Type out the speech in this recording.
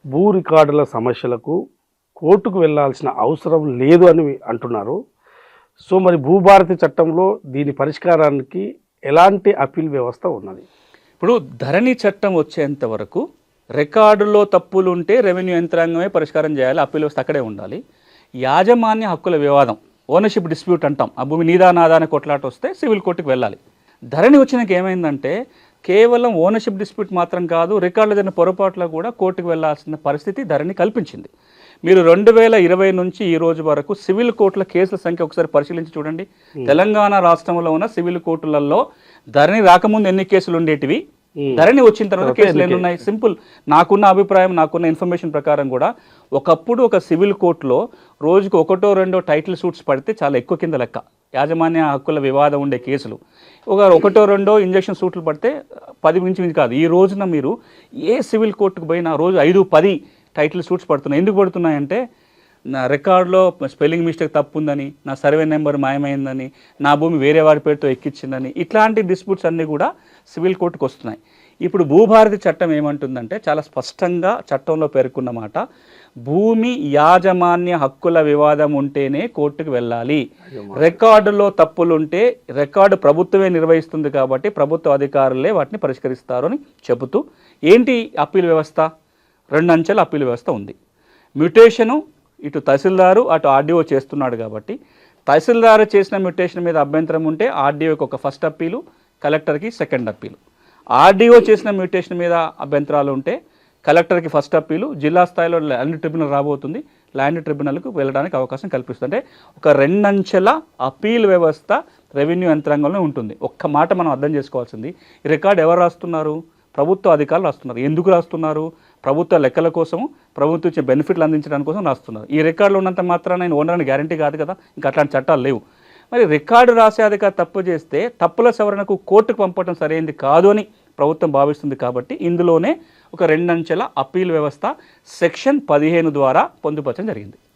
భూ రికార్డుల సమస్యలకు కోర్టుకు వెళ్ళాల్సిన అవసరం లేదు అని అంటున్నారు. సో మరి భూభారతి చట్టంలో దీని పరిష్కారానికి ఎలాంటి అప్పీల్ వ్యవస్థ ఉన్నది? ఇప్పుడు ధరణి చట్టం వచ్చేంత వరకు రికార్డులో తప్పులు ఉంటే రెవెన్యూ యంత్రాంగమే పరిష్కారం చేయాలి, అప్పీల్ వ్యవస్థ అక్కడే ఉండాలి. యాజమాన్య హక్కుల వివాదం, ఓనర్షిప్ డిస్ప్యూట్ అంటాం, ఆ భూమి నీదా నాదా అనే కొట్లాట వస్తే సివిల్ కోర్టుకు వెళ్ళాలి. ధరణి వచ్చినాక ఏమైందంటే కేవలం ఓనర్షిప్ డిస్ప్యూట్ మాత్రం కాదు, రికార్డులో జరిగిన పొరపాట్లో కూడా కోర్టుకు వెళ్లాల్సిన పరిస్థితి ధరణి కల్పించింది. మీరు 2020 నుంచి ఈ రోజు వరకు సివిల్ కోర్టుల కేసుల సంఖ్య ఒకసారి పరిశీలించి చూడండి. తెలంగాణ రాష్ట్రంలో ఉన్న సివిల్ కోర్టులలో ధరణి రాకముందు ఎన్ని కేసులు ఉండేటివి, ధరణి వచ్చిన తర్వాత కేసులు ఎన్ని ఉన్నాయి? సింపుల్. నాకున్న అభిప్రాయం, నాకున్న ఇన్ఫర్మేషన్ ప్రకారం కూడా ఒకప్పుడు ఒక సివిల్ కోర్టులో రోజుకు 1-2 టైటిల్ సూట్స్ పడితే చాలా ఎక్కువ కింద లెక్క. యాజమాన్య హక్కుల వివాదం ఉండే కేసులు ఒక 1-2 ఇంజక్షన్ సూట్లు పడితే 10 నుంచి కాదు. ఈ రోజున మీరు ఏ సివిల్ కోర్టుకు పోయినా రోజు 5-10 టైటిల్ సూట్స్ పడుతున్నాయి. ఎందుకు పడుతున్నాయంటే నా రికార్డులో స్పెల్లింగ్ మిస్టేక్ తప్పు ఉందని, నా సర్వే నెంబర్ మాయమైందని, నా భూమి వేరే వారి పేరుతో ఎక్కించిందని, ఇట్లాంటి డిస్ప్యూట్స్ అన్నీ కూడా సివిల్ కోర్టుకు వస్తున్నాయి. ఇప్పుడు భూభారతి చట్టం ఏమంటుందంటే చాలా స్పష్టంగా చట్టంలో పేర్కొన్న మాట, భూమి యాజమాన్య హక్కుల వివాదం ఉంటేనే కోర్టుకు వెళ్ళాలి. రికార్డులో తప్పులుంటే రికార్డు ప్రభుత్వమే నిర్వహిస్తుంది కాబట్టి ప్రభుత్వ అధికారులే వాటిని పరిష్కరిస్తారు అని చెబుతూ, ఏంటి అప్పీల్ వ్యవస్థ? 2 అంచెల అప్పీల్ వ్యవస్థ ఉంది. మ్యూటేషను ఇటు తహసీల్దారు అటు ఆర్డీఓ చేస్తున్నాడు కాబట్టి తహసీల్దారు చేసిన మ్యూటేషన్ మీద అభ్యంతరం ఉంటే ఆర్డీఓకి ఒక ఫస్ట్ అప్పీలు, కలెక్టర్కి సెకండ్ అప్పీలు. ఆర్డీఓ చేసిన మ్యూటేషన్ మీద అభ్యంతరాలు ఉంటే కలెక్టర్కి ఫస్ట్ అప్పీలు, జిల్లా స్థాయిలో ల్యాండ్ ట్రిబ్యునల్ రాబోతుంది, ల్యాండ్ ట్రిబ్యునల్కు వెళ్ళడానికి అవకాశం కల్పిస్తుంది. అంటే ఒక 2 అంచెల అప్పీల్ వ్యవస్థ రెవెన్యూ యంత్రాంగంలో ఉంటుంది. ఒక్క మాట మనం అర్థం చేసుకోవాల్సింది, ఈ రికార్డు ఎవరు రాస్తున్నారు? ప్రభుత్వ అధికారులు రాస్తున్నారు. ఎందుకు రాస్తున్నారు? ప్రభుత్వ లెక్కల కోసం, ప్రభుత్వం ఇచ్చే బెనిఫిట్లు అందించడానికి కోసం రాస్తున్నారు. ఈ రికార్డులో ఉన్నంత మాత్రాన నేను ఓనర్ అని గ్యారంటీ కాదు కదా, ఇంకా అట్లాంటి చట్టాలు లేవు. మరి రికార్డు రాసే అధికారి తప్పు చేస్తే తప్పుల సవరణకు కోర్టుకు పంపడం సరైనది కాదు అని ప్రభుత్వం భావిస్తుంది. కాబట్టి ఇందులోనే ఒక 2 అంచెల అప్పీల్ వ్యవస్థ సెక్షన్ 15 ద్వారా పొందుపరచడం జరిగింది.